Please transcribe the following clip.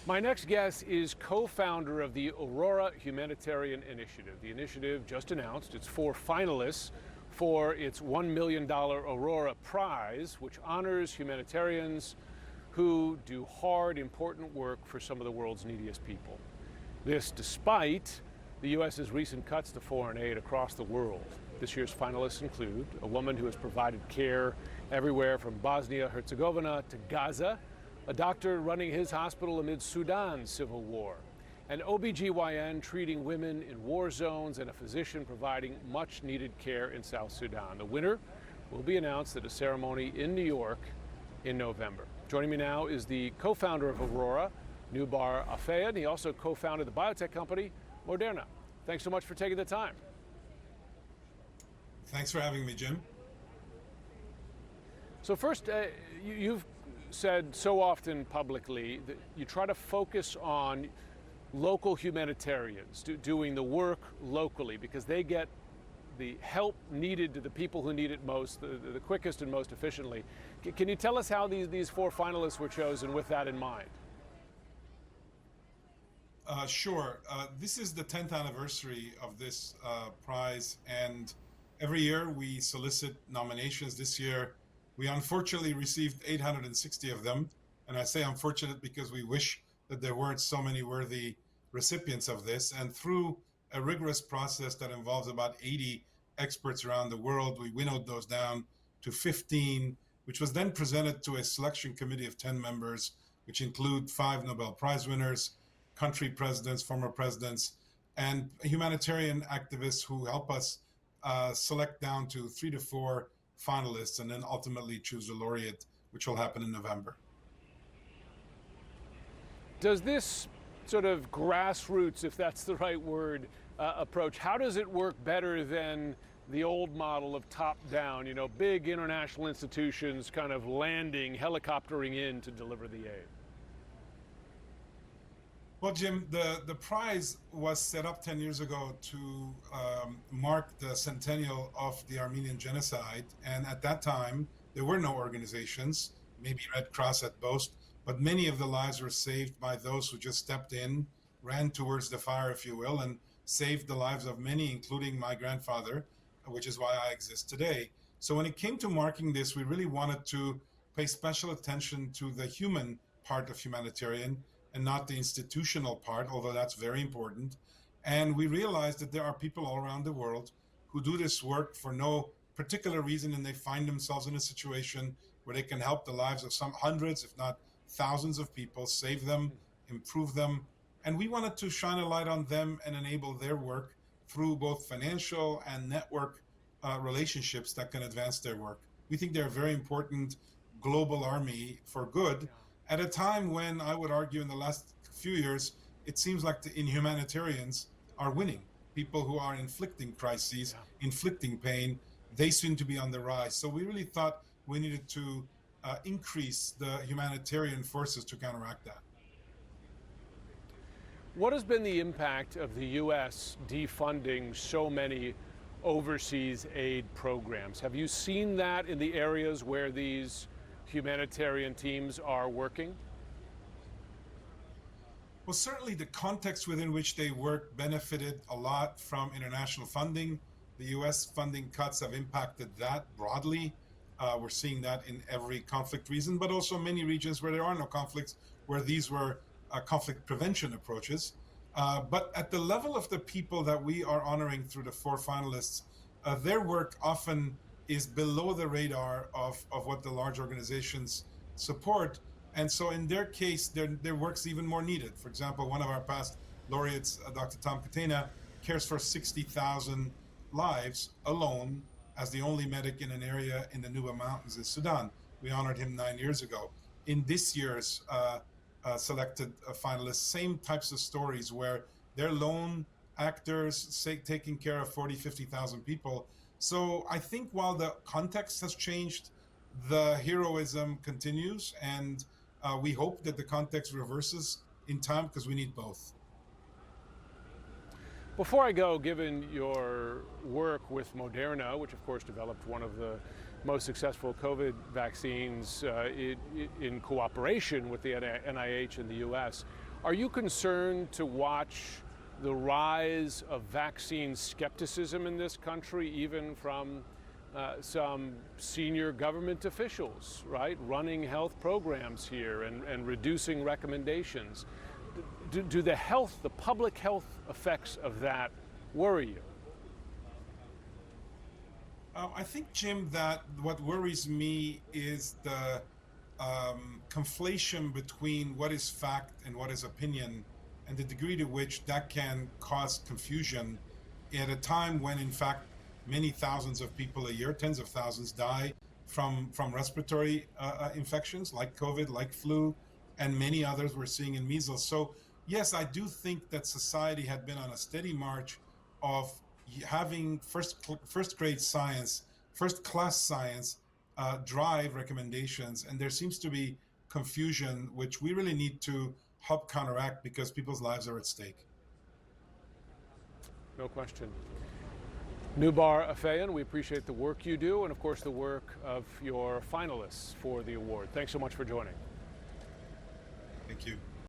My next guest is co-founder of the Aurora Humanitarian Initiative. The initiative just announced its 4 finalists for its $1 million Aurora Prize, which honors humanitarians who do hard, important work for some of the world's neediest people. This despite the U.S.'s recent cuts to foreign aid across the world. This year's finalists include a woman who has provided care everywhere from Bosnia-Herzegovina to Gaza, a doctor running his hospital amid Sudan's civil war, an OBGYN treating women in war zones, and a physician providing much-needed care in South Sudan. The winner will be announced at a ceremony in New York in November. Joining me now is the co-founder of Aurora, Noubar Afeyan. He also co-founded the biotech company Moderna. Thanks so much for taking the time. Thanks for having me, Jim. So first, you've said so often publicly that you try to focus on local humanitarians doing the work locally because they get the help needed to the people who need it most, the quickest and most efficiently. Can you tell us how these 4 finalists were chosen with that in mind? Sure. This is the 10th anniversary of this prize, and every year we solicit nominations. This year, we unfortunately received 860 of them. And I say unfortunate because we wish that there weren't so many worthy recipients of this. And through a rigorous process that involves about 80 experts around the world, we winnowed those down to 15, which was then presented to a selection committee of 10 members, which include 5 Nobel Prize winners, country presidents, former presidents, and humanitarian activists who help us select down to 3 to 4 finalists and then ultimately choose a laureate, which will happen in November. Does this sort of grassroots, if that's the right word, approach, how does it work better than the old model of top-down, big international institutions kind of landing, helicoptering in to deliver the aid? Well, Jim, the prize was set up 10 years ago to mark the centennial of the Armenian genocide. And at that time, there were no organizations, maybe Red Cross at most, but many of the lives were saved by those who just stepped in, ran towards the fire, if you will, and saved the lives of many, including my grandfather, which is why I exist today. So when it came to marking this, we really wanted to pay special attention to the human part of humanitarian and not the institutional part, although that's very important. And we realized that there are people all around the world who do this work for no particular reason, and they find themselves in a situation where they can help the lives of some hundreds, if not thousands of people, save them, improve them. And we wanted to shine a light on them and enable their work through both financial and network relationships that can advance their work. We think they're a very important global army for good, at a time when I would argue in the last few years, it seems like the humanitarians are winning. People who are inflicting crises, inflicting pain, they seem to be on the rise. So we really thought we needed to increase the humanitarian forces to counteract that. What has been the impact of the U.S. defunding so many overseas aid programs? Have you seen that in the areas where these humanitarian teams are working? Well, certainly the context within which they work benefited a lot from international funding. The U.S. funding cuts have impacted that broadly. We're seeing that in every conflict region, but also many regions where there are no conflicts, where these were conflict prevention approaches. But at the level of the people that we are honoring through the 4 finalists, their work often is below the radar of what the large organizations support. And so in their case, their work's even more needed. For example, one of our past laureates, Dr. Tom Catena, cares for 60,000 lives alone as the only medic in an area in the Noubar Mountains in Sudan. We honored him 9 years ago. In this year's selected finalists, same types of stories where they're lone actors taking care of 40, 50,000 people. So I think while the context has changed, the heroism continues, and we hope that the context reverses in time because we need both. Before I go, given your work with Moderna, which of course developed one of the most successful COVID vaccines in cooperation with the NIH and the US, Are you concerned to watch the rise of vaccine skepticism in this country, even from some senior government officials, right, running health programs here and reducing recommendations? Do the public health effects of that worry you? I think, Jim, that what worries me is the conflation between what is fact and what is opinion, and the degree to which that can cause confusion at a time when, in fact, many thousands of people a year, tens of thousands, die from respiratory infections like COVID, like flu, and many others we're seeing in measles. So, yes, I do think that society had been on a steady march of having first-grade science, first-class science drive recommendations, and there seems to be confusion, which we really need to help counteract because people's lives are at stake. No question. Noubar, Afeyan, we appreciate the work you do and, of course, the work of your finalists for the award. Thanks so much for joining. Thank you.